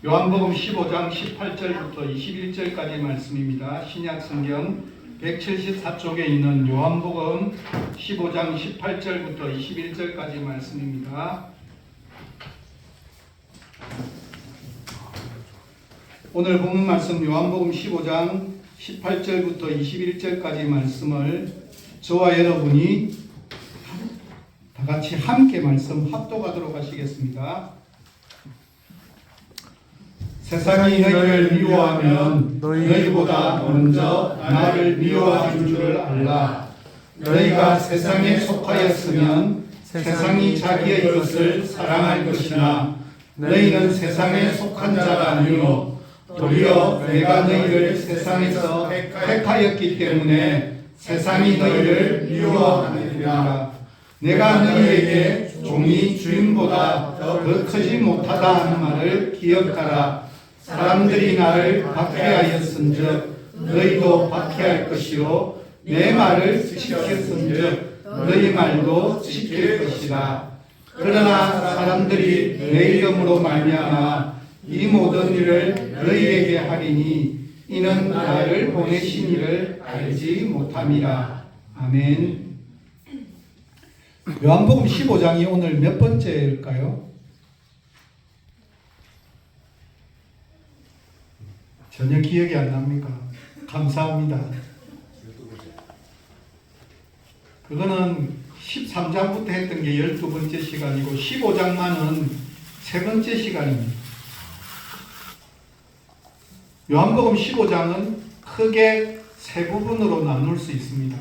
요한복음 15장 18절부터 21절까지 말씀입니다. 신약성경 174쪽에 있는 요한복음 15장 18절부터 21절까지 말씀입니다. 오늘 본문 말씀 요한복음 15장 18절부터 21절까지 말씀을 저와 여러분이 다 같이 함께 말씀 합독하도록 하시겠습니다. 세상이 너희를 미워하면 너희보다 먼저 나를 미워하는 줄을 알라. 너희가 세상에 속하였으면 세상이 자기의 것을 사랑할 것이나 너희는 세상에 속한 자가 아니요 도리어 내가 너희를 세상에서 택하였기 때문에 세상이 너희를 미워하느니라. 내가 너희에게 종이 주인보다 더 크지 못하다 하는 말을 기억하라. 사람들이 나를 박해하였은즉 너희도 박해할 것이요 내 말을 지켰은즉 너희 말도 지킬 것이라. 그러나 사람들이 내 이름으로 말미암아 이 모든 일을 너희에게 하리니 이는 나를 보내신 이를 알지 못함이라. 아멘. 요한복음 15장이 오늘 몇 번째일까요? 전혀 기억이 안 납니까? 감사합니다. 그거는 13장부터 했던 게 12번째 시간이고 15장만은 세 번째 시간입니다. 요한복음 15장은 크게 세 부분으로 나눌 수 있습니다.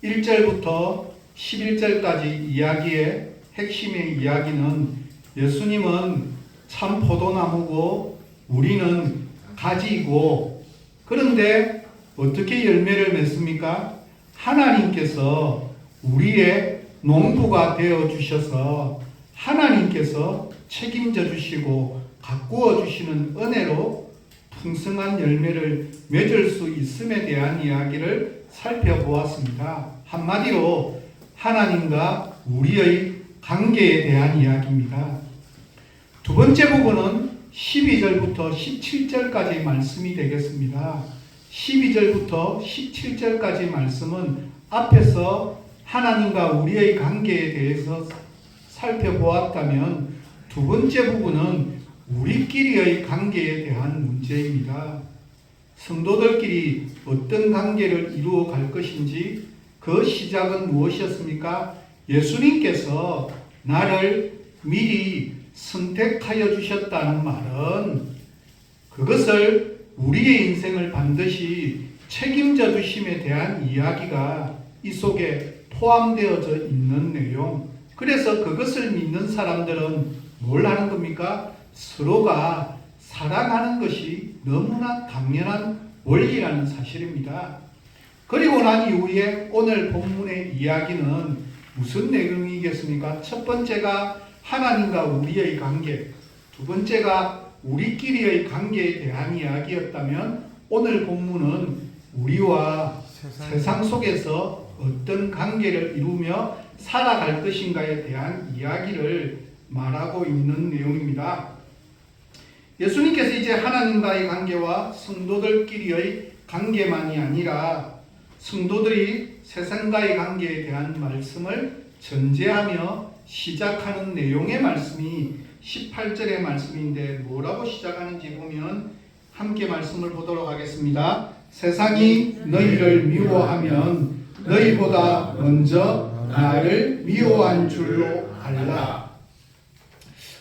1절부터 11절까지 이야기의 핵심의 이야기는 예수님은 참 포도나무고 우리는 가지이고, 그런데 어떻게 열매를 맺습니까? 하나님께서 우리의 농부가 되어 주셔서 하나님께서 책임져 주시고 가꾸어 주시는 은혜로 풍성한 열매를 맺을 수 있음에 대한 이야기를 살펴보았습니다. 한마디로 하나님과 우리의 관계에 대한 이야기입니다. 두 번째 부분은 12절부터 17절까지 말씀이 되겠습니다. 12절부터 17절까지 말씀은 앞에서 하나님과 우리의 관계에 대해서 살펴보았다면 두 번째 부분은 우리끼리의 관계에 대한 문제입니다. 성도들끼리 어떤 관계를 이루어 갈 것인지 그 시작은 무엇이었습니까? 예수님께서 나를 미리 선택하여 주셨다는 말은 그것을 우리의 인생을 반드시 책임져 주심에 대한 이야기가 이 속에 포함되어져 있는 내용. 그래서 그것을 믿는 사람들은 뭘 하는 겁니까? 서로가 사랑하는 것이 너무나 당연한 원리라는 사실입니다. 그리고 난 이후에 오늘 본문의 이야기는 무슨 내용이겠습니까? 첫 번째가 하나님과 우리의 관계, 두 번째가 우리끼리의 관계에 대한 이야기였다면 오늘 본문은 우리와 세상 속에서 어떤 관계를 이루며 살아갈 것인가에 대한 이야기를 말하고 있는 내용입니다. 예수님께서 이제 하나님과의 관계와 성도들끼리의 관계만이 아니라 성도들이 세상과의 관계에 대한 말씀을 전제하며 시작하는 내용의 말씀이 18절의 말씀인데 뭐라고 시작하는지 보면 함께 말씀을 보도록 하겠습니다. 세상이 너희를 미워하면 너희보다 먼저 나를 미워한 줄로 알라.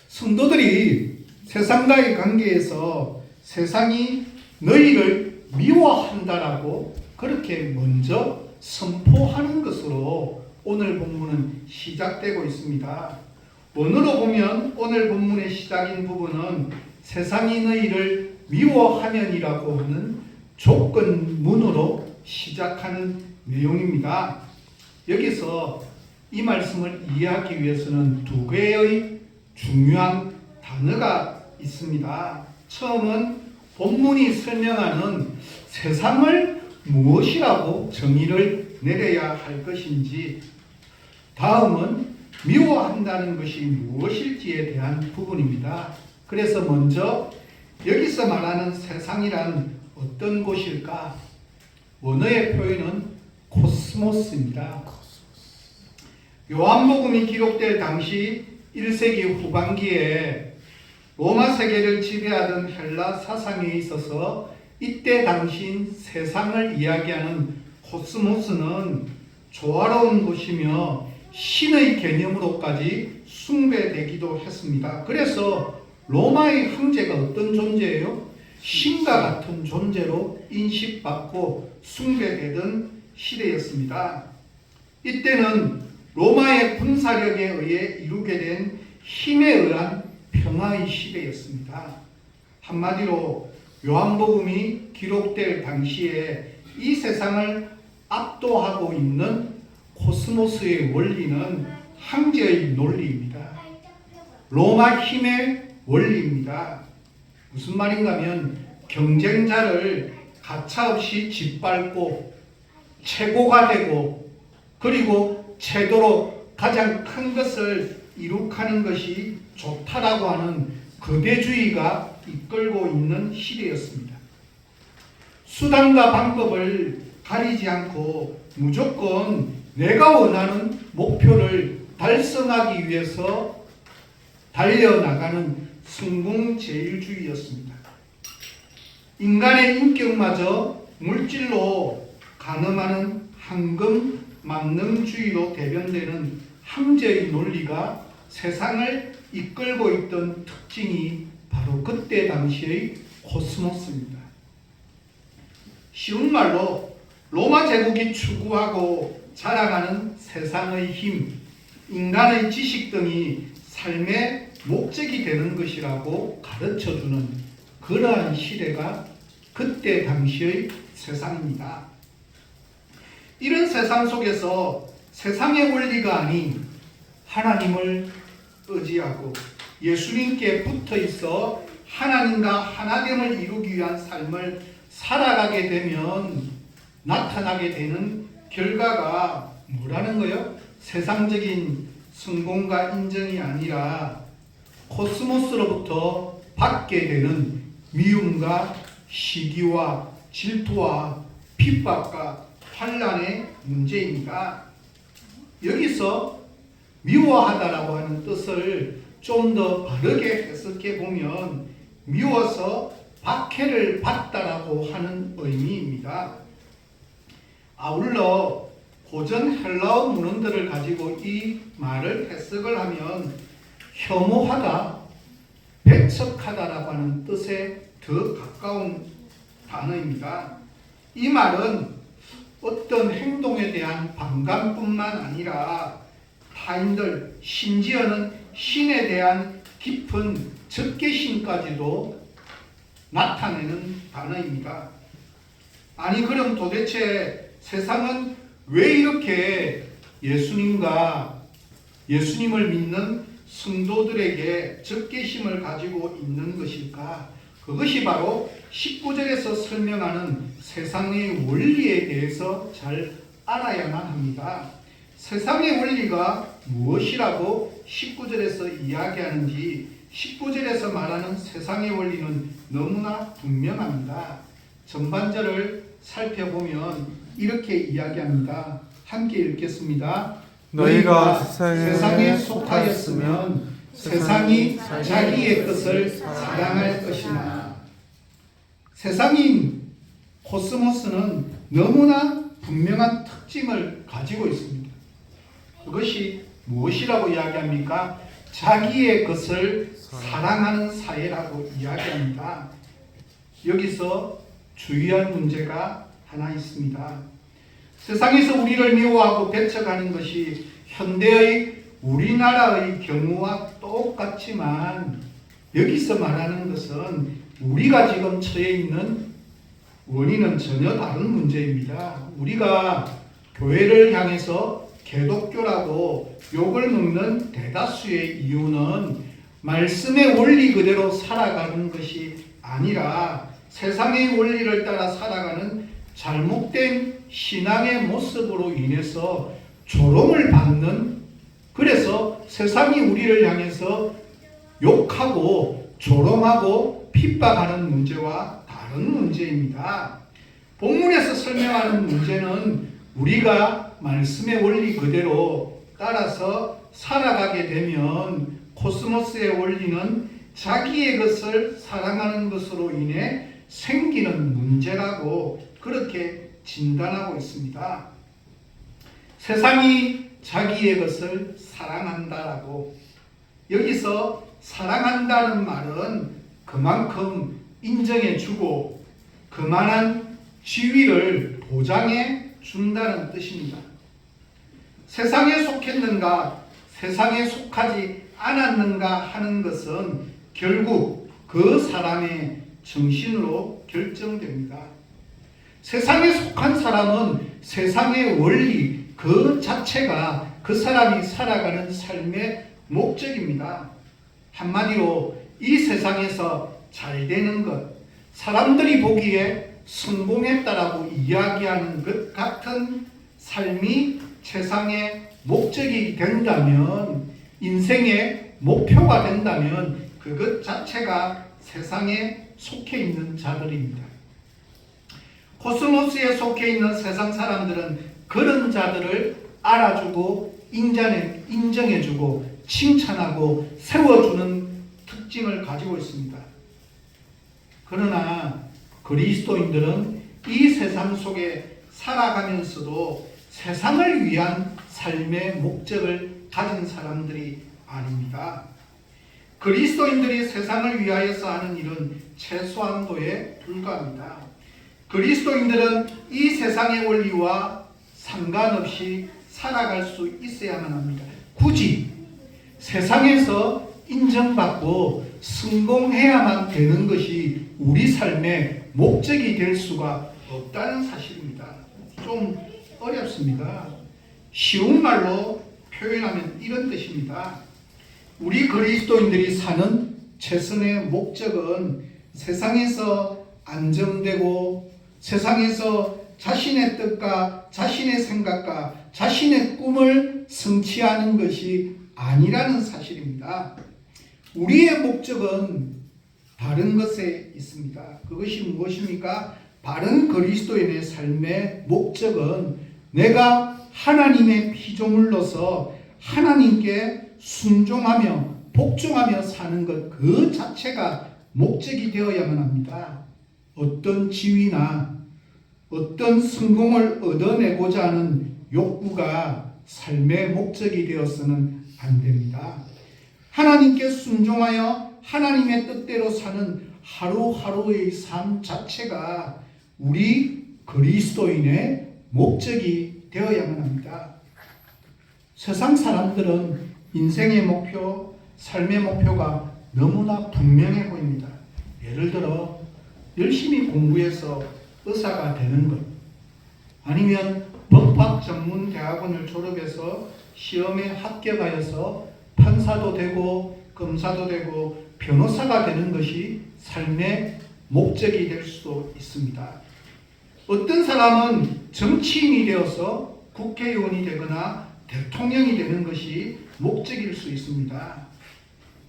성도들이 세상과의 관계에서 세상이 너희를 미워한다라고 그렇게 먼저 선포하는 것으로 오늘 본문은 시작되고 있습니다. 원어로 보면 오늘 본문의 시작인 부분은 세상이 너희를 미워하면이라고 하는 조건문으로 시작하는 내용입니다. 여기서 이 말씀을 이해하기 위해서는 두 개의 중요한 단어가 있습니다. 처음은 본문이 설명하는 세상을 무엇이라고 정의를 내려야 할 것인지, 다음은 미워한다는 것이 무엇일지에 대한 부분입니다. 그래서 먼저 여기서 말하는 세상이란 어떤 곳일까? 원어의 표현은 코스모스입니다. 요한복음이 기록될 당시 1세기 후반기에 로마 세계를 지배하던 헬라 사상에 있어서 이때 당시인 세상을 이야기하는 코스모스는 조화로운 곳이며 신의 개념으로까지 숭배되기도 했습니다. 그래서 로마의 황제가 어떤 존재예요? 신과 같은 존재로 인식받고 숭배되던 시대였습니다. 이때는 로마의 군사력에 의해 이루게 된 힘에 의한 평화의 시대였습니다. 한마디로 요한복음이 기록될 당시에 이 세상을 압도하고 있는 코스모스의 원리는 황제의 논리입니다. 로마 힘의 원리입니다. 무슨 말인가 하면 경쟁자를 가차없이 짓밟고 최고가 되고 그리고 최도로 가장 큰 것을 이룩하는 것이 좋다라고 하는 거대주의가 이끌고 있는 시대였습니다. 수단과 방법을 가리지 않고 무조건 내가 원하는 목표를 달성하기 위해서 달려나가는 승공제일주의였습니다. 인간의 인격마저 물질로 가늠하는 황금 만능주의로 대변되는 황제의 논리가 세상을 이끌고 있던 특징이 바로 그때 당시의 코스모스입니다. 쉬운 말로 로마 제국이 추구하고 자랑하는 세상의 힘, 인간의 지식 등이 삶의 목적이 되는 것이라고 가르쳐주는 그러한 시대가 그때 당시의 세상입니다. 이런 세상 속에서 세상의 원리가 아닌 하나님을 의지하고 예수님께 붙어 있어 하나님과 하나됨을 이루기 위한 삶을 살아가게 되면 나타나게 되는 결과가 뭐라는 거예요? 세상적인 성공과 인정이 아니라 코스모스로부터 받게 되는 미움과 시기와 질투와 핍박과 환난의 문제입니다. 여기서 미워하다라고 하는 뜻을 좀 더 바르게 해석해 보면 미워서 박해를 받다라고 하는 의미입니다. 아울러 고전 헬라어 문헌들을 가지고 이 말을 해석을 하면 혐오하다, 배척하다라고 하는 뜻에 더 가까운 단어입니다. 이 말은 어떤 행동에 대한 반감뿐만 아니라 타인들, 심지어는 신에 대한 깊은 적개심까지도 나타내는 단어입니다. 아니 그럼 도대체 세상은 왜 이렇게 예수님과 예수님을 믿는 성도들에게 적개심을 가지고 있는 것일까? 그것이 바로 19절에서 설명하는 세상의 원리에 대해서 잘 알아야만 합니다. 세상의 원리가 무엇이라고 19절에서 이야기하는지 19절에서 말하는 세상의 원리는 너무나 분명합니다. 전반절을 살펴보면 이렇게 이야기합니다. 함께 읽겠습니다. 너희가 세상에 속하였으면 세상이 자기의 것을 사랑할 것이나. 세상인 코스모스는 너무나 분명한 특징을 가지고 있습니다. 그것이 무엇이라고 이야기합니까? 자기의 것을 사랑하는 사회라고 이야기합니다. 여기서 주의할 문제가 하나 있습니다. 세상에서 우리를 미워하고 배척하는 것이 현대의 우리나라의 경우와 똑같지만 여기서 말하는 것은 우리가 지금 처해 있는 원인은 전혀 다른 문제입니다. 우리가 교회를 향해서 개독교라고 욕을 먹는 대다수의 이유는 말씀의 원리 그대로 살아가는 것이 아니라 세상의 원리를 따라 살아가는 잘못된 신앙의 모습으로 인해서 조롱을 받는, 그래서 세상이 우리를 향해서 욕하고 조롱하고 핍박하는 문제와 다른 문제입니다. 본문에서 설명하는 문제는 우리가 말씀의 원리 그대로 따라서 살아가게 되면 코스모스의 원리는 자기의 것을 사랑하는 것으로 인해 생기는 문제라고 그렇게 진단하고 있습니다. 세상이 자기의 것을 사랑한다라고, 여기서 사랑한다는 말은 그만큼 인정해주고 그만한 지위를 보장해 준다는 뜻입니다. 세상에 속했는가 세상에 속하지 않았는가 하는 것은 결국 그 사람의 정신으로 결정됩니다. 세상에 속한 사람은 세상의 원리 그 자체가 그 사람이 살아가는 삶의 목적입니다. 한마디로 이 세상에서 잘 되는 것, 사람들이 보기에 성공했다라고 이야기하는 것 같은 삶이 세상의 목적이 된다면, 인생의 목표가 된다면 그것 자체가 세상에 속해 있는 자들입니다. 코스모스에 속해 있는 세상 사람들은 그런 자들을 알아주고 인정해주고 칭찬하고 세워주는 특징을 가지고 있습니다. 그러나 그리스도인들은 이 세상 속에 살아가면서도 세상을 위한 삶의 목적을 가진 사람들이 아닙니다. 그리스도인들이 세상을 위하여서 하는 일은 최소한도에 불과합니다. 그리스도인들은 이 세상의 원리와 상관없이 살아갈 수 있어야만 합니다. 굳이 세상에서 인정받고 성공해야만 되는 것이 우리 삶의 목적이 될 수가 없다는 사실입니다. 좀 어렵습니다. 쉬운 말로 표현하면 이런 뜻입니다. 우리 그리스도인들이 사는 최선의 목적은 세상에서 안정되고 세상에서 자신의 뜻과 자신의 생각과 자신의 꿈을 성취하는 것이 아니라는 사실입니다. 우리의 목적은 다른 것에 있습니다. 그것이 무엇입니까? 바른 그리스도인의 삶의 목적은 내가 하나님의 피조물로서 하나님께 순종하며 복종하며 사는 것 그 자체가 목적이 되어야만 합니다. 어떤 지위나 어떤 성공을 얻어내고자 하는 욕구가 삶의 목적이 되어서는 안 됩니다. 하나님께 순종하여 하나님의 뜻대로 사는 하루하루의 삶 자체가 우리 그리스도인의 목적이 되어야만 합니다. 세상 사람들은 인생의 목표, 삶의 목표가 너무나 분명해 보입니다. 예를 들어 열심히 공부해서 의사가 되는 것, 아니면 법학 전문 대학원을 졸업해서 시험에 합격하여서 판사도 되고 검사도 되고 변호사가 되는 것이 삶의 목적이 될 수도 있습니다. 어떤 사람은 정치인이 되어서 국회의원이 되거나 대통령이 되는 것이 목적일 수 있습니다.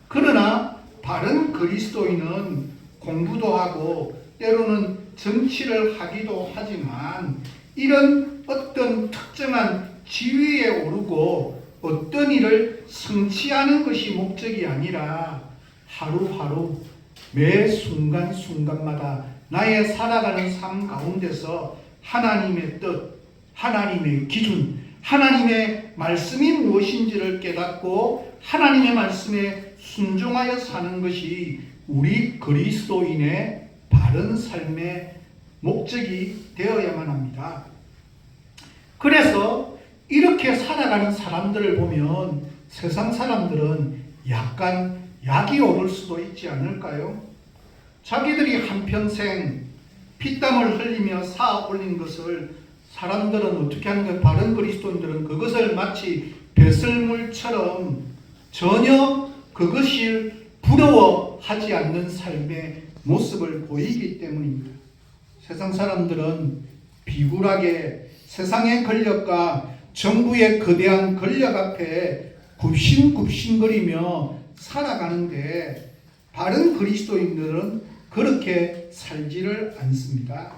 그러나 바른 그리스도인은 공부도 하고 때로는 정치를 하기도 하지만 이런 어떤 특정한 지위에 오르고 어떤 일을 성취하는 것이 목적이 아니라 하루하루 매 순간순간마다 나의 살아가는 삶 가운데서 하나님의 뜻, 하나님의 기준, 하나님의 말씀이 무엇인지를 깨닫고 하나님의 말씀에 순종하여 사는 것이 우리 그리스도인의 바른 삶의 목적이 되어야만 합니다. 그래서 이렇게 살아가는 사람들을 보면 세상 사람들은 약간 약이 오를 수도 있지 않을까요? 자기들이 한평생 피땀을 흘리며 쌓아 올린 것을 사람들은 어떻게 하는 거예요? 바른 그리스도인들은 그것을 마치 배설물처럼 전혀 그것이 부러워하지 않는 삶의 모습을 보이기 때문입니다. 세상 사람들은 비굴하게 세상의 권력과 정부의 거대한 권력 앞에 굽신굽신거리며 살아가는데 바른 그리스도인들은 그렇게 살지를 않습니다.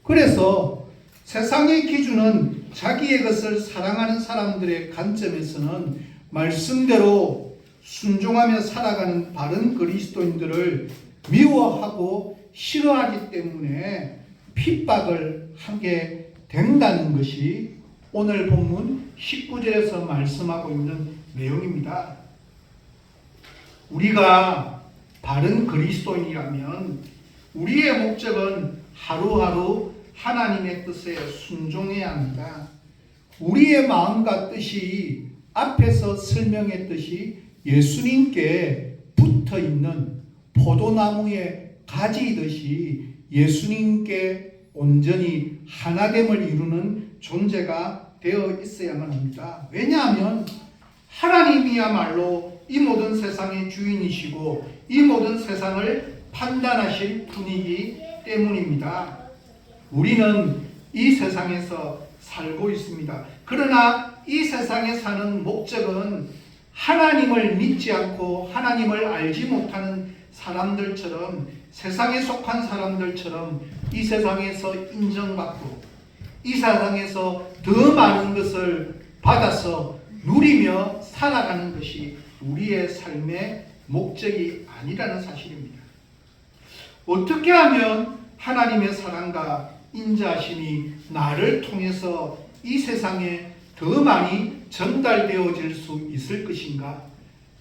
그래서 세상의 기준은 자기의 것을 사랑하는 사람들의 관점에서는 말씀대로 순종하며 살아가는 바른 그리스도인들을 미워하고 싫어하기 때문에 핍박을 하게 된다는 것이 오늘 본문 19절에서 말씀하고 있는 내용입니다. 우리가 바른 그리스도인이라면 우리의 목적은 하루하루 하나님의 뜻에 순종해야 합니다. 우리의 마음과 뜻이 앞에서 설명했듯이 예수님께 붙어 있는 포도나무의 가지이듯이 예수님께 온전히 하나됨을 이루는 존재가 되어 있어야만 합니다. 왜냐하면 하나님이야말로 이 모든 세상의 주인이시고 이 모든 세상을 판단하실 분이기 때문입니다. 우리는 이 세상에서 살고 있습니다. 그러나 이 세상에 사는 목적은 하나님을 믿지 않고 하나님을 알지 못하는 사람들처럼, 세상에 속한 사람들처럼 이 세상에서 인정받고 이 세상에서 더 많은 것을 받아서 누리며 살아가는 것이 우리의 삶의 목적이 아니라는 사실입니다. 어떻게 하면 하나님의 사랑과 인자하심이 나를 통해서 이 세상에 더 많이 전달되어질 수 있을 것인가?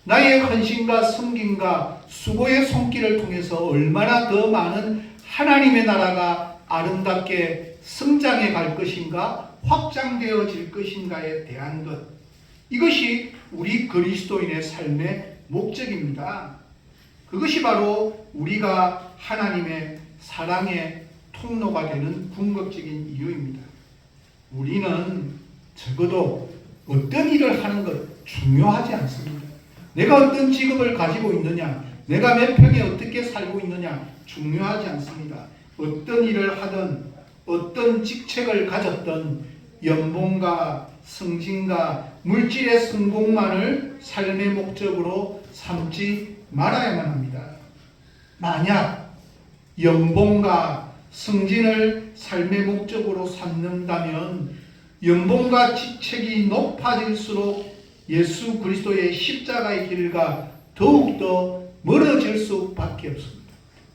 나의 헌신과 섬김과 수고의 손길을 통해서 얼마나 더 많은 하나님의 나라가 아름답게 성장해 갈 것인가, 확장되어질 것인가에 대한 것, 이것이 우리 그리스도인의 삶의 목적입니다. 그것이 바로 우리가 하나님의 사랑의 통로가 되는 궁극적인 이유입니다. 우리는 적어도 어떤 일을 하는 것 중요하지 않습니다. 내가 어떤 직업을 가지고 있느냐, 내가 몇 평에 어떻게 살고 있느냐 중요하지 않습니다. 어떤 일을 하든 어떤 직책을 가졌든 연봉과 승진과 물질의 성공만을 삶의 목적으로 삼지 말아야만 합니다. 만약 연봉과 승진을 삶의 목적으로 삼는다면 연봉과 직책이 높아질수록 예수 그리스도의 십자가의 길과 더욱더 멀어질 수밖에 없습니다.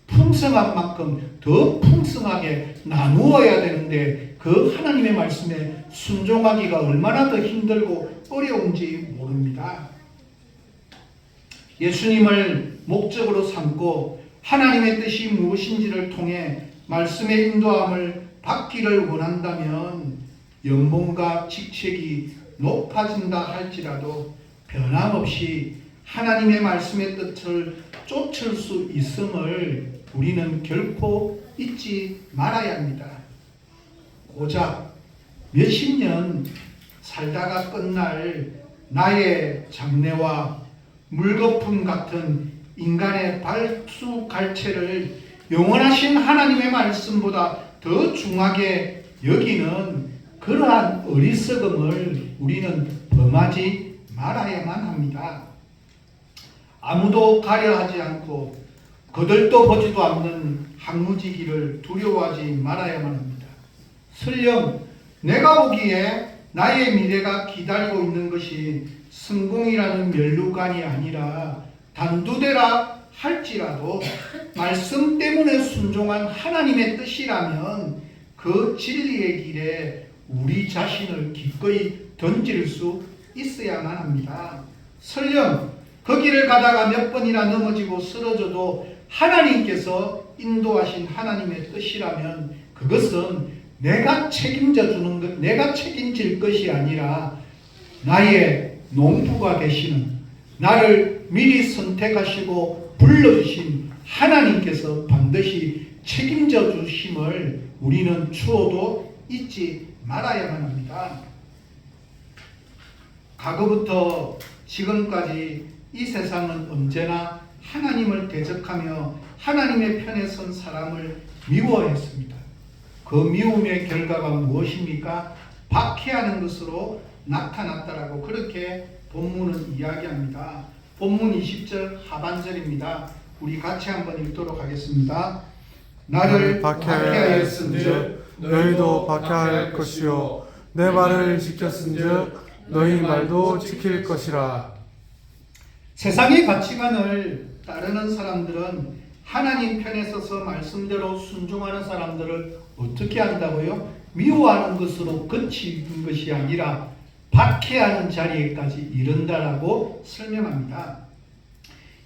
풍성한 만큼 더 풍성하게 나누어야 되는데 그 하나님의 말씀에 순종하기가 얼마나 더 힘들고 어려운지 모릅니다. 예수님을 목적으로 삼고 하나님의 뜻이 무엇인지를 통해 말씀의 인도함을 받기를 원한다면 연봉과 직책이 높아진다 할지라도 변함없이 하나님의 말씀의 뜻을 쫓을 수 있음을 우리는 결코 잊지 말아야 합니다. 고작 몇십 년 살다가 끝날 나의 장래와 물거품 같은 인간의 발수갈채를 영원하신 하나님의 말씀보다 더 중하게 여기는 그러한 어리석음을 우리는 범하지 말아야만 합니다. 아무도 가려하지 않고 거들떠 보지도 않는 항무지기를 두려워하지 말아야만 합니다. 설령 내가 보기에 나의 미래가 기다리고 있는 것이 성공이라는 면류관이 아니라 단두대라 할지라도 말씀 때문에 순종한 하나님의 뜻이라면 그 진리의 길에 우리 자신을 기꺼이 던질 수 있어야만 합니다. 설령 그 길을 가다가 몇 번이나 넘어지고 쓰러져도 하나님께서 인도하신 하나님의 뜻이라면 그것은 내가 책임져 주는 것, 내가 책임질 것이 아니라 나의 농부가 되시는, 나를 미리 선택하시고 불러주신 하나님께서 반드시 책임져 주심을 우리는 추호도 잊지 말아야만 합니다. 과거부터 지금까지 이 세상은 언제나 하나님을 대적하며 하나님의 편에 선 사람을 미워했습니다. 그 미움의 결과가 무엇입니까? 박해하는 것으로 나타났다라고 그렇게 본문은 이야기합니다. 본문 20절 하반절입니다. 우리 같이 한번 읽도록 하겠습니다. 나를 박해하였은즉 너희도 박해할 것이요 내 말을 지켰은즉 너희 말도 지킬 것이라. 세상의 가치관을 따르는 사람들은 하나님 편에 서서 말씀대로 순종하는 사람들을 어떻게 한다고요? 미워하는 것으로 그치는 것이 아니라 박해하는 자리에까지 이른다라고 설명합니다.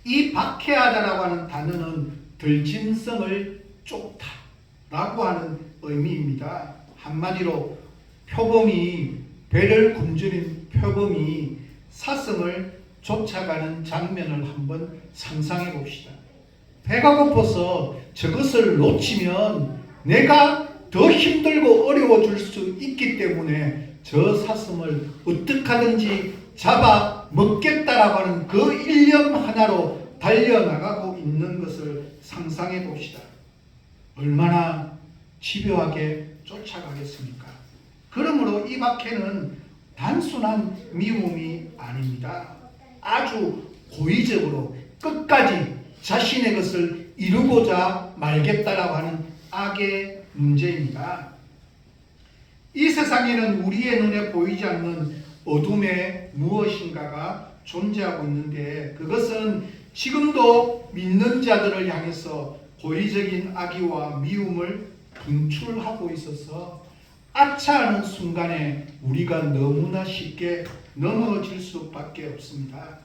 이 박해하다라고 하는 단어는 들짐승을 쫓다라고 하는 의미입니다. 한마디로 표범이 배를 굶주린 표범이 사슴을 쫓아가는 장면을 한번 상상해 봅시다. 배가 고파서 저것을 놓치면 내가 더 힘들고 어려워질 수 있기 때문에 저 사슴을 어떻게 하든지 잡아 먹겠다라고 하는 그 일념 하나로 달려나가고 있는 것을 상상해 봅시다. 얼마나 집요하게 쫓아가겠습니까? 그러므로 이 박해는 단순한 미움이 아닙니다. 아주 고의적으로 끝까지 자신의 것을 이루고자 말겠다라고 하는 악의 문제입니다. 이 세상에는 우리의 눈에 보이지 않는 어둠의 무엇인가가 존재하고 있는데 그것은 지금도 믿는 자들을 향해서 고의적인 악의와 미움을 분출하고 있어서 아차하는 순간에 우리가 너무나 쉽게 넘어질 수밖에 없습니다.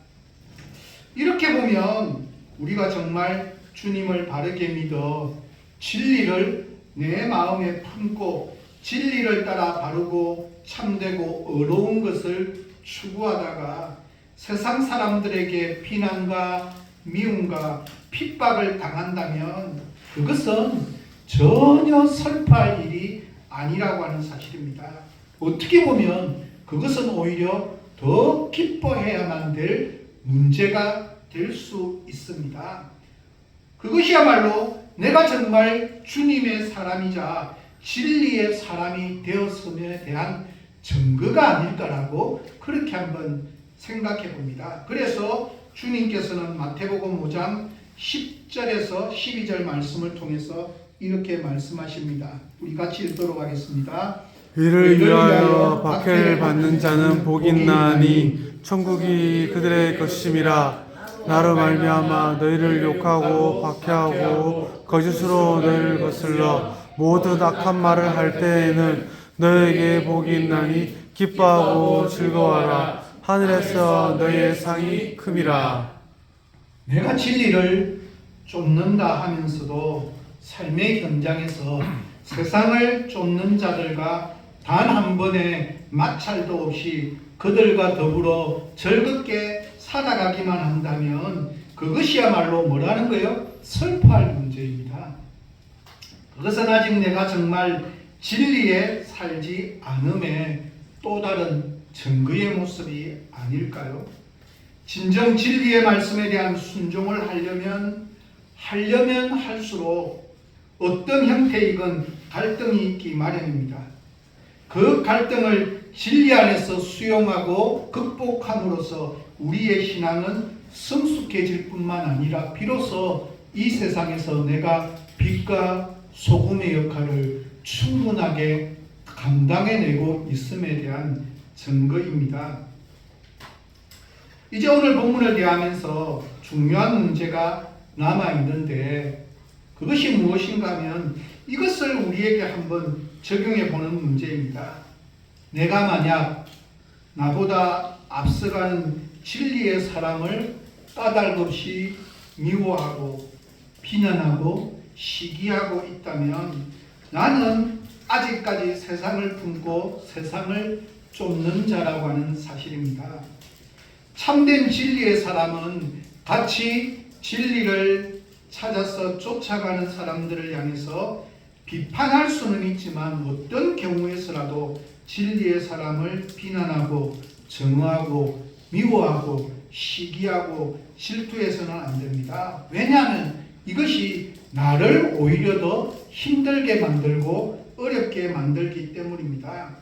이렇게 보면 우리가 정말 주님을 바르게 믿어 진리를 내 마음에 품고 진리를 따라 바르고 참되고 의로운 것을 추구하다가 세상 사람들에게 비난과 미움과 핍박을 당한다면 그것은 전혀 슬퍼할 일이 아니라고 하는 사실입니다. 어떻게 보면 그것은 오히려 더 기뻐해야만 될 문제가 될 수 있습니다. 그것이야말로 내가 정말 주님의 사람이자 진리의 사람이 되었음에 대한 증거가 아닐까라고 그렇게 한번 생각해 봅니다. 그래서 주님께서는 마태복음 5장 10절에서 12절 말씀을 통해서 이렇게 말씀하십니다. 우리 같이 읽도록 하겠습니다. 이를 위하여 박해를 받는 자는 복이 있나니 천국이 그들의 것임이라. 나로 말미암아 너희를 욕하고 박해하고 거짓으로 너희를 거슬러 모든 악한 말을 할 때에는 너희에게 복이 있나니 기뻐하고 즐거워하라. 하늘에서 너희의 상이 큼이라. 내가 진리를 쫓는다 하면서도 삶의 현장에서 세상을 쫓는 자들과 단 한 번의 마찰도 없이 그들과 더불어 즐겁게 살아가기만 한다면 그것이야말로 뭐라는 거예요? 슬퍼할 문제입니다. 그것은 아직 내가 정말 진리에 살지 않음의 또 다른 증거의 모습이 아닐까요? 진정 진리의 말씀에 대한 순종을 하려면 할수록 어떤 형태이건 갈등이 있기 마련입니다. 그 갈등을 진리 안에서 수용하고 극복함으로써 우리의 신앙은 성숙해질 뿐만 아니라 비로소 이 세상에서 내가 빛과 소금의 역할을 충분하게 감당해내고 있음에 대한 증거입니다. 이제 오늘 본문을 대하면서 중요한 문제가 남아있는데 그것이 무엇인가 하면 이것을 우리에게 한번 적용해 보는 문제입니다. 내가 만약 나보다 앞서가는 진리의 사람을 까닭없이 미워하고 비난하고 시기하고 있다면 나는 아직까지 세상을 품고 세상을 쫓는 자라고 하는 사실입니다. 참된 진리의 사람은 같이 진리를 찾아서 쫓아가는 사람들을 향해서 비판할 수는 있지만 어떤 경우에서라도 진리의 사람을 비난하고 정하고 미워하고 시기하고 질투해서는 안 됩니다. 왜냐하면 이것이 나를 오히려 더 힘들게 만들고 어렵게 만들기 때문입니다.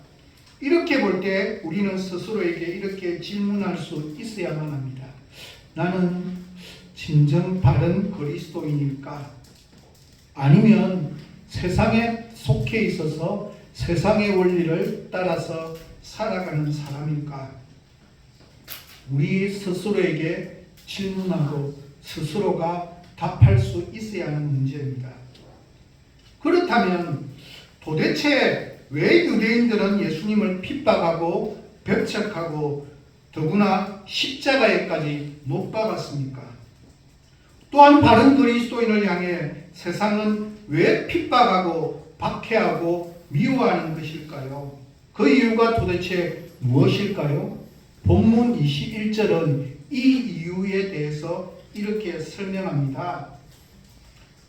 이렇게 볼 때 우리는 스스로에게 이렇게 질문할 수 있어야만 합니다. 나는 진정 바른 그리스도인일까? 아니면 세상에 속해 있어서 세상의 원리를 따라서 살아가는 사람일까? 우리 스스로에게 질문하고 스스로가 답할 수 있어야 하는 문제입니다. 그렇다면 도대체 왜 유대인들은 예수님을 핍박하고 배척하고 더구나 십자가에까지 못 박았습니까? 또한 바른 그리스도인을 향해 세상은 왜 핍박하고 박해하고 미워하는 것일까요? 그 이유가 도대체 무엇일까요? 본문 21절은 이 이유에 대해서 이렇게 설명합니다.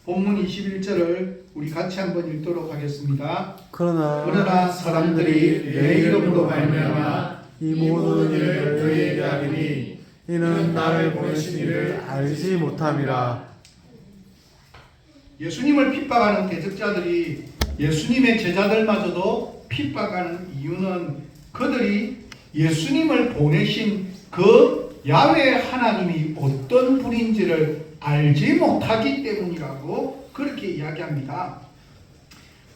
본문 21절을 우리 같이 한번 읽도록 하겠습니다. 그러나 사람들이 내 이름으로 말미암아 이 모든 일을 너희에게 하리니 이는 나를 보내신 이를 알지 못함이라. 예수님을 핍박하는 대적자들이 예수님의 제자들마저도 핍박하는 이유는 그들이 예수님을 보내신 그 야훼 하나님이 어떤 분인지를 알지 못하기 때문이라고 그렇게 이야기합니다.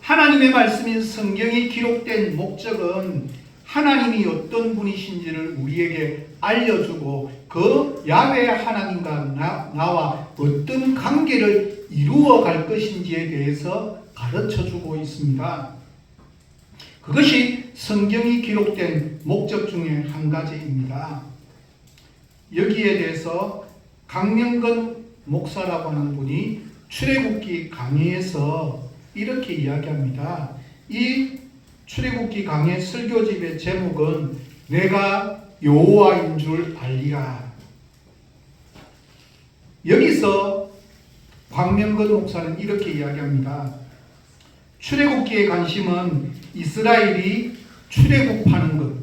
하나님의 말씀인 성경이 기록된 목적은 하나님이 어떤 분이신지를 우리에게 알려주고 그 야훼 하나님과 나와 어떤 관계를 이루어 갈 것인지에 대해서 가르쳐주고 있습니다. 그것이 성경이 기록된 목적 중에 한 가지입니다. 여기에 대해서 강명근 목사라고 하는 분이 출애굽기 강해에서 이렇게 이야기합니다. 이 출애굽기 강해 설교집의 제목은 내가 여호와인 줄 알리라. 여기서 광명근 목사는 이렇게 이야기합니다. 출애굽기의 관심은 이스라엘이 출애굽하는 것,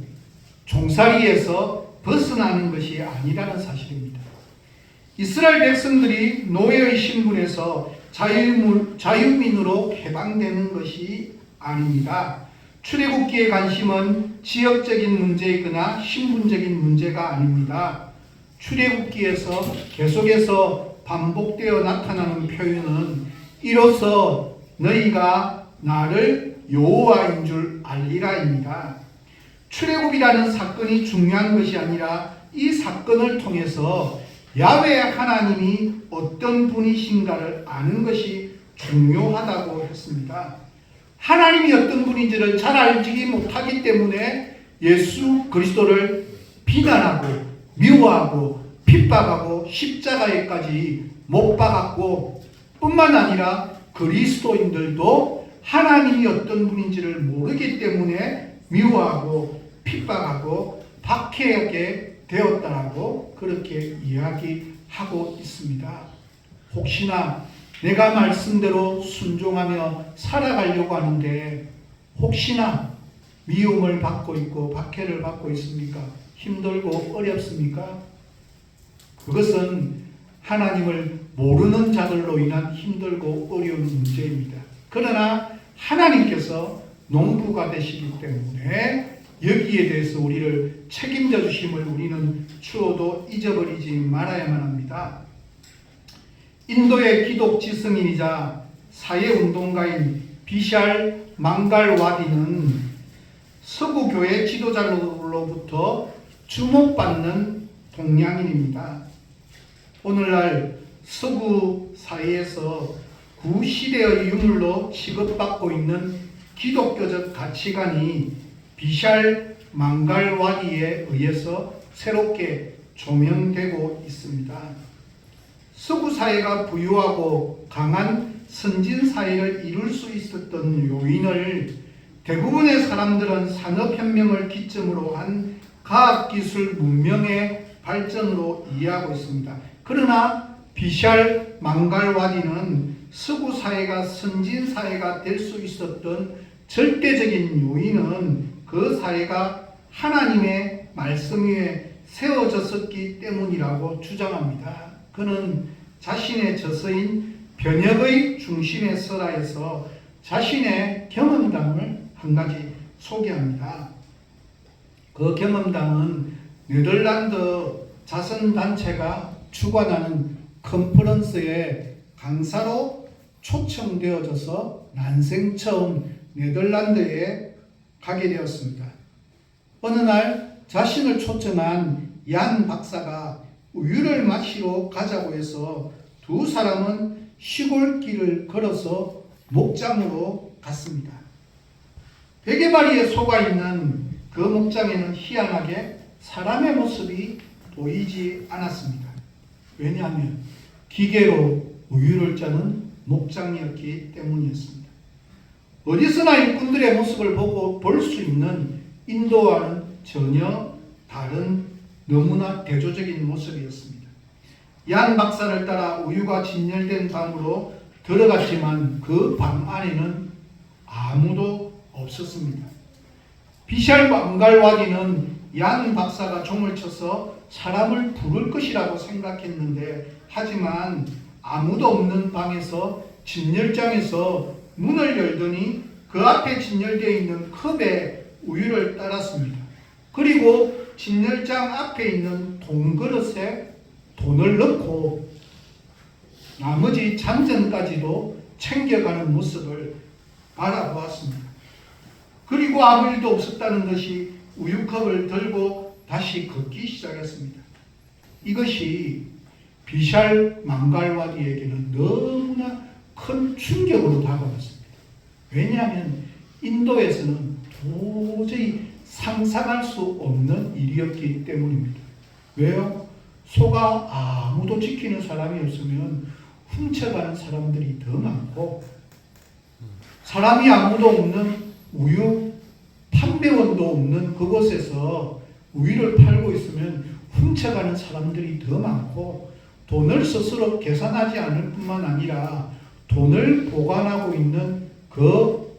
종살이에서 벗어나는 것이 아니라는 사실입니다. 이스라엘 백성들이 노예의 신분에서 자유민으로 해방되는 것이 아닙니다. 출애굽기의 관심은 지역적인 문제이거나 신분적인 문제가 아닙니다. 출애굽기에서 계속해서 반복되어 나타나는 표현은 이로써 너희가 나를 여호와인 줄 알리라입니다. 출애굽이라는 사건이 중요한 것이 아니라 이 사건을 통해서 야훼 하나님이 어떤 분이신가를 아는 것이 중요하다고 했습니다. 하나님이 어떤 분인지를 잘 알지 못하기 때문에 예수 그리스도를 비난하고 미워하고 핍박하고 십자가에까지 못 박았고 뿐만 아니라 그리스도인들도 하나님이 어떤 분인지를 모르기 때문에 미워하고 핍박하고 박해하게 되었다라고 그렇게 이야기하고 있습니다. 혹시나 내가 말씀대로 순종하며 살아가려고 하는데 혹시나 미움을 받고 있고 박해를 받고 있습니까? 힘들고 어렵습니까? 그것은 하나님을 모르는 자들로 인한 힘들고 어려운 문제입니다. 그러나 하나님께서 농부가 되시기 때문에 여기에 대해서 우리를 책임져 주심을 우리는 추호도 잊어버리지 말아야만 합니다. 인도의 기독지성인이자 사회운동가인 비샬 망갈와디는 서구교회 지도자로부터 주목받는 동양인입니다. 오늘날 서구 사회에서 구시대의 유물로 취급받고 있는 기독교적 가치관이 비샬 망갈와디에 의해서 새롭게 조명되고 있습니다. 서구 사회가 부유하고 강한 선진 사회를 이룰 수 있었던 요인을 대부분의 사람들은 산업혁명을 기점으로 한 과학기술 문명의 발전으로 이해하고 있습니다. 그러나 비샬 망갈와디는 서구 사회가 선진 사회가 될 수 있었던 절대적인 요인은 그 사회가 하나님의 말씀 위에 세워졌었기 때문이라고 주장합니다. 그는 자신의 저서인 변혁의 중심의 설화에서 자신의 경험담을 한 가지 소개합니다. 그 경험담은 네덜란드 자선단체가 주관하는 컨퍼런스에 강사로 초청되어져서 난생 처음 네덜란드에 가게 되었습니다. 어느 날 자신을 초청한 얀 박사가 우유를 마시러 가자고 해서 두 사람은 시골길을 걸어서 목장으로 갔습니다. 베개바리에 속아 있는 그 목장에는 희한하게 사람의 모습이 보이지 않았습니다. 왜냐하면 기계로 우유를 짜는 목장이었기 때문이었습니다. 어디서나 일꾼들의 모습을 보고 볼 수 있는 인도와는 전혀 다른 너무나 대조적인 모습이었습니다. 얀 박사를 따라 우유가 진열된 방으로 들어갔지만 그 방 안에는 아무도 없었습니다. 비샬 망갈와디는 얀 박사가 종을 쳐서 사람을 부를 것이라고 생각했는데, 하지만 아무도 없는 방에서 진열장에서 문을 열더니 그 앞에 진열되어 있는 컵에 우유를 따랐습니다. 그리고 진열장 앞에 있는 돈그릇에 돈을 넣고 나머지 잔전까지도 챙겨가는 모습을 바라보았습니다. 그리고 아무 일도 없었다는 듯이 우유컵을 들고 다시 걷기 시작했습니다. 이것이 비샬 망갈와디에게는 너무나 큰 충격으로 다가왔습니다. 왜냐하면 인도에서는 도저히 상상할 수 없는 일이었기 때문입니다. 왜요? 소가 아무도 지키는 사람이 없으면 훔쳐가는 사람들이 더 많고, 사람이 아무도 없는 우유 판매원도 없는 그곳에서 우유를 팔고 있으면 훔쳐가는 사람들이 더 많고, 돈을 스스로 계산하지 않을 뿐만 아니라 돈을 보관하고 있는 그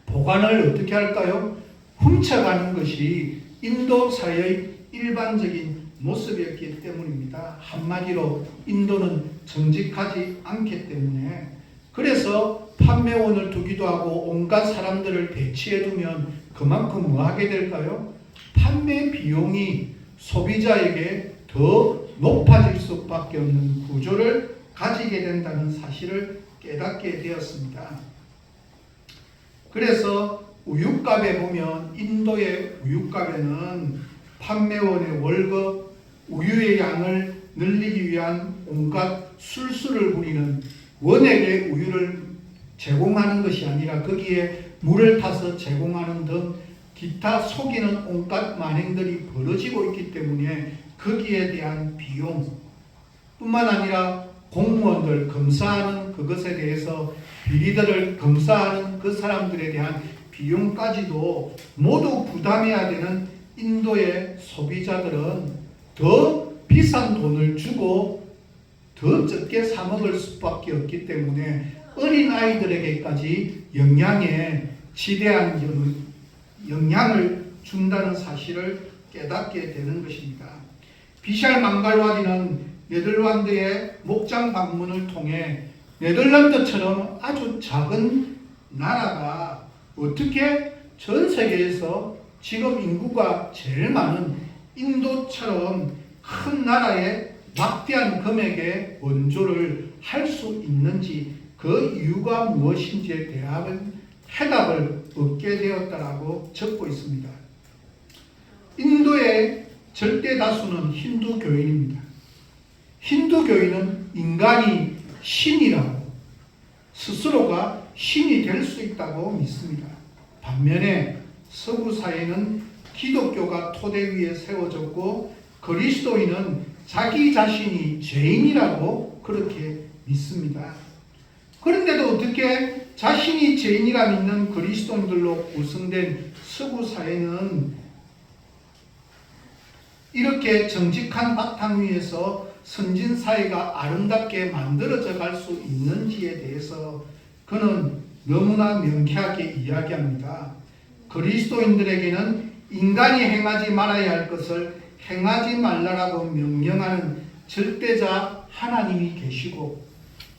보관을 어떻게 할까요? 훔쳐가는 것이 인도 사회의 일반적인 모습이었기 때문입니다. 한마디로 인도는 정직하지 않기 때문에, 그래서 판매원을 두기도 하고 온갖 사람들을 배치해 두면 그만큼 뭐 하게 될까요? 판매 비용이 소비자에게 더 높아질 수밖에 없는 구조를 가지게 된다는 사실을 깨닫게 되었습니다. 그래서 우유값에 보면, 인도의 우유값에는 판매원의 월급, 우유의 양을 늘리기 위한 온갖 술수를 부리는 원액의 우유를 제공하는 것이 아니라 거기에 물을 타서 제공하는 등 기타 속이는 온갖 만행들이 벌어지고 있기 때문에 거기에 대한 비용 뿐만 아니라 공무원들 검사하는 그것에 대해서 비리들을 검사하는 그 사람들에 대한 비용까지도 모두 부담해야 되는 인도의 소비자들은 더 비싼 돈을 주고 더 적게 사 먹을 수밖에 없기 때문에 어린 아이들에게까지 영양에 지대한 영향을 준다는 사실을 깨닫게 되는 것입니다. 비샬 망갈와디는 네덜란드의 목장 방문을 통해 네덜란드처럼 아주 작은 나라가 어떻게 전 세계에서 지금 인구가 제일 많은 인도처럼 큰 나라에 막대한 금액의 원조를 할 수 있는지, 그 이유가 무엇인지에 대한 해답을 얻게 되었다라고 적고 있습니다. 인도의 절대 다수는 힌두교인입니다. 힌두교인은 인간이 신이라고, 스스로가 신이 될 수 있다고 믿습니다. 반면에 서구 사회는 기독교가 토대 위에 세워졌고, 그리스도인은 자기 자신이 죄인이라고 그렇게 믿습니다. 그런데도 어떻게 자신이 죄인이라 믿는 그리스도인들로 구성된 서구 사회는 이렇게 정직한 바탕 위에서 선진 사회가 아름답게 만들어져 갈 수 있는지에 대해서 그는 너무나 명쾌하게 이야기합니다. 그리스도인들에게는 인간이 행하지 말아야 할 것을 행하지 말라라고 명령하는 절대자 하나님이 계시고,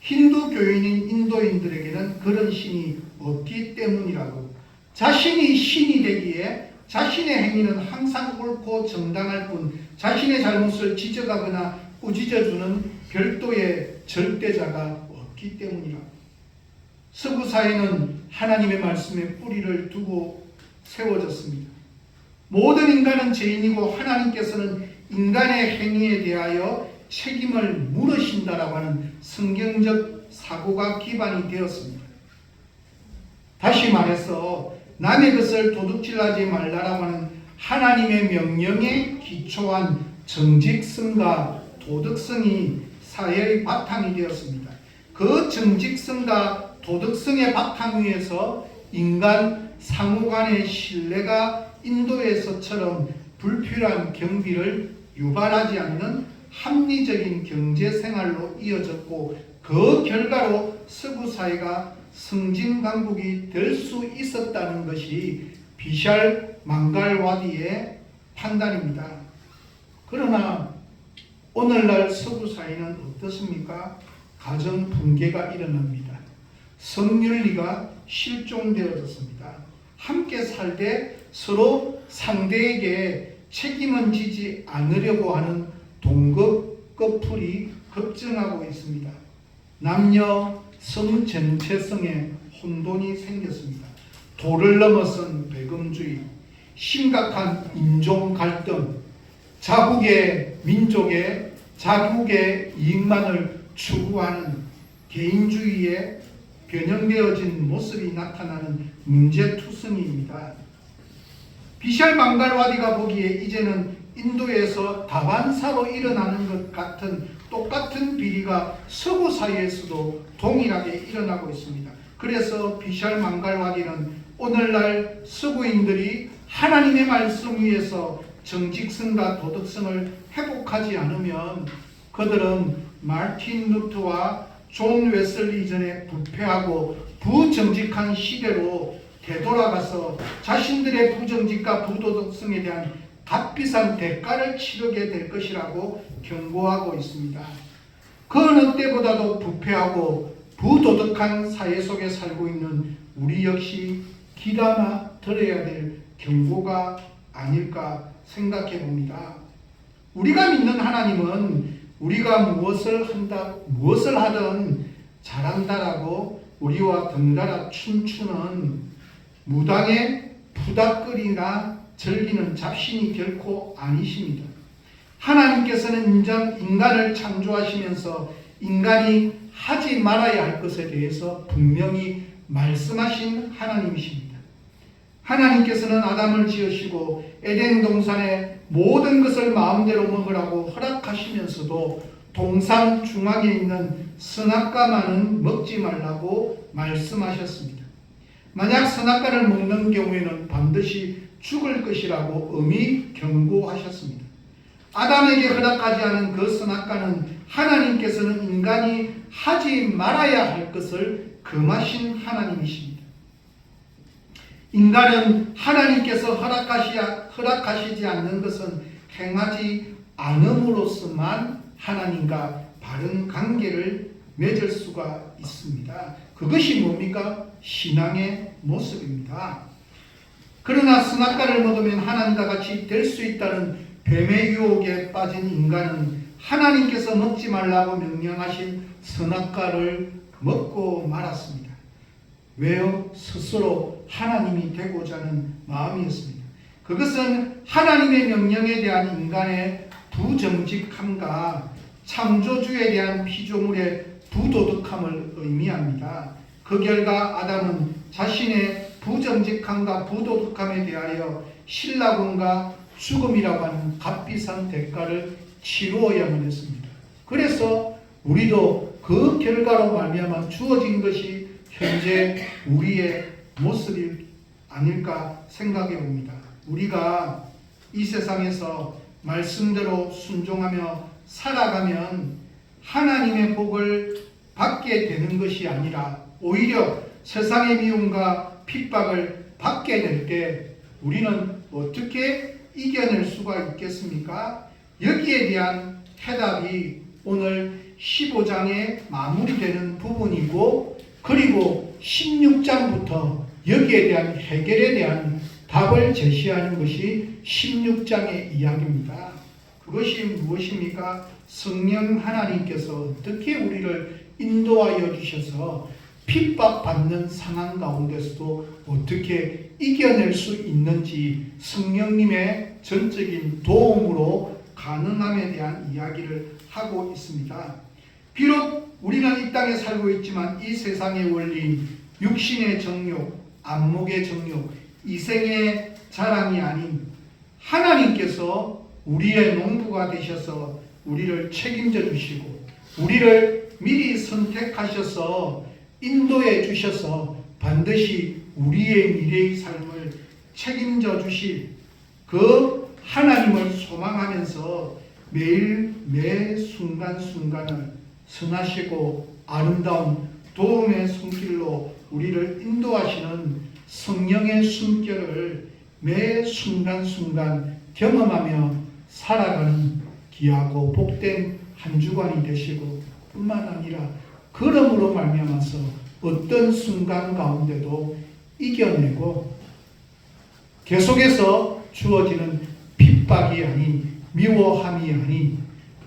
힌두교인인 인도인들에게는 그런 신이 없기 때문이라고, 자신이 신이 되기에 자신의 행위는 항상 옳고 정당할 뿐 자신의 잘못을 지적하거나 꾸짖어주는 별도의 절대자가 없기 때문이라. 서구 사회는 하나님의 말씀에 뿌리를 두고 세워졌습니다. 모든 인간은 죄인이고 하나님께서는 인간의 행위에 대하여 책임을 물으신다라고 하는 성경적 사고가 기반이 되었습니다. 다시 말해서 남의 것을 도둑질하지 말라라고 하는 하나님의 명령에 기초한 정직성과 도덕성이 사회의 바탕이 되었습니다. 그 정직성과 도덕성의 바탕 위에서 인간 상호 간의 신뢰가 인도에서처럼 불필요한 경비를 유발하지 않는 합리적인 경제생활로 이어졌고, 그 결과로 서구 사회가 승진강국이 될 수 있었다는 것이 비샬 망갈와디의 판단입니다. 그러나 오늘날 서구 사회는 어떻습니까? 가정 붕괴가 일어납니다. 성윤리가 실종되어졌습니다. 함께 살되 서로 상대에게 책임은 지지 않으려고 하는 동급 커플이 급증하고 있습니다. 남녀 성전체성에 혼돈이 생겼습니다. 도를 넘어선 배금주의, 심각한 인종 갈등, 자국의 민족의 자국의 이익만을 추구하는 개인주의에 변형되어진 모습이 나타나는 문제투성이입니다. 비샬 망갈와디가 보기에 이제는 인도에서 다반사로 일어나는 것 같은 똑같은 비리가 서구 사회에서도 동일하게 일어나고 있습니다. 그래서 비샬 망갈와디는 오늘날 서구인들이 하나님의 말씀 위에서 정직성과 도덕성을 회복하지 않으면 그들은 마틴 루터와 존 웨슬리 이전에 부패하고 부정직한 시대로 되돌아가서 자신들의 부정직과 부도덕성에 대한 값비싼 대가를 치르게 될 것이라고 경고하고 있습니다. 그 어느 때보다도 부패하고 부도덕한 사회 속에 살고 있는 우리 역시 귀담아 들어야 될 경고가 아닐까 생각해 봅니다. 우리가 믿는 하나님은 우리가 무엇을 하든 잘한다라고 우리와 덩달아 춤추는 무당의 푸닥거리나 즐기는 잡신이 결코 아니십니다. 하나님께서는 인간을 창조하시면서 인간이 하지 말아야 할 것에 대해서 분명히 말씀하신 하나님이십니다. 하나님께서는 아담을 지으시고 에덴 동산의 모든 것을 마음대로 먹으라고 허락하시면서도 동산 중앙에 있는 선악과만은 먹지 말라고 말씀하셨습니다. 만약 선악과를 먹는 경우에는 반드시 죽을 것이라고 엄히 경고하셨습니다. 아담에게 허락하지 않은 그 선악과는 하나님께서는 인간이 하지 말아야 할 것을 금하신 하나님이십니다. 인간은 하나님께서 허락하시지 않는 것은 행하지 않음으로써만 하나님과 바른 관계를 맺을 수가 있습니다. 그것이 뭡니까? 신앙의 모습입니다. 그러나 선악과를 먹으면 하나님과 같이 될 수 있다는 뱀의 유혹에 빠진 인간은 하나님께서 먹지 말라고 명령하신 선악과를 먹고 말았습니다. 왜요? 스스로 하나님이 되고자 하는 마음이었습니다. 그것은 하나님의 명령에 대한 인간의 부정직함과 창조주에 대한 피조물의 부도덕함을 의미합니다. 그 결과 아담은 자신의 부정직함과 부도덕함에 대하여 신라곤과 죽음이라고 하는 값비싼 대가를 치루어야만 했습니다. 그래서 우리도 그 결과로 말미암아 주어진 것이 현재 우리의 모습이 아닐까 생각해 봅니다. 우리가 이 세상에서 말씀대로 순종하며 살아가면 하나님의 복을 받게 되는 것이 아니라 오히려 세상의 미움과 핍박을 받게 될 때 우리는 어떻게 이겨낼 수가 있겠습니까? 여기에 대한 해답이 오늘 15장에 마무리되는 부분이고, 그리고 16장부터 여기에 대한 해결에 대한 답을 제시하는 것이 16장의 이야기입니다. 그것이 무엇입니까? 성령 하나님께서 어떻게 우리를 인도하여 주셔서 핍박받는 상황 가운데서도 어떻게 이겨낼 수 있는지 성령님의 전적인 도움으로 가능함에 대한 이야기를 하고 있습니다. 비록 우리는 이 땅에 살고 있지만 이 세상의 원리인 육신의 정욕, 안목의 정욕, 이생의 자랑이 아닌 하나님께서 우리의 농부가 되셔서 우리를 책임져 주시고 우리를 미리 선택하셔서 인도해 주셔서 반드시 우리의 미래의 삶을 책임져 주실 그 하나님을 소망하면서 매일 매 순간순간을 선하시고 아름다운 도움의 손길로 우리를 인도하시는 성령의 숨결을 매 순간순간 경험하며 살아가는 귀하고 복된 한 주간이 되시고 뿐만 아니라 그러므로 말미암아서 어떤 순간 가운데도 이겨내고 계속해서 주어지는 핍박이 아닌 미워함이 아닌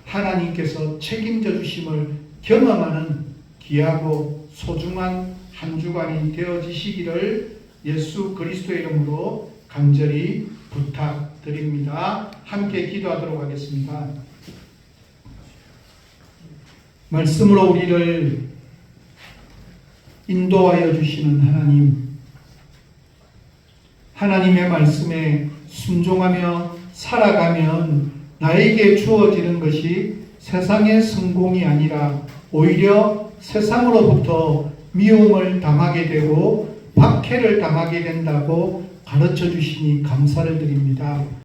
하나님께서 책임져 주심을 경험하는 귀하고 소중한 한 주간이 되어지시기를 예수 그리스도의 이름으로 간절히 부탁드립니다. 함께 기도하도록 하겠습니다. 말씀으로 우리를 인도하여 주시는 하나님, 하나님의 말씀에 순종하며 살아가면 나에게 주어지는 것이 세상의 성공이 아니라 오히려 세상으로부터 미움을 당하게 되고 박해를 당하게 된다고 가르쳐 주시니 감사를 드립니다.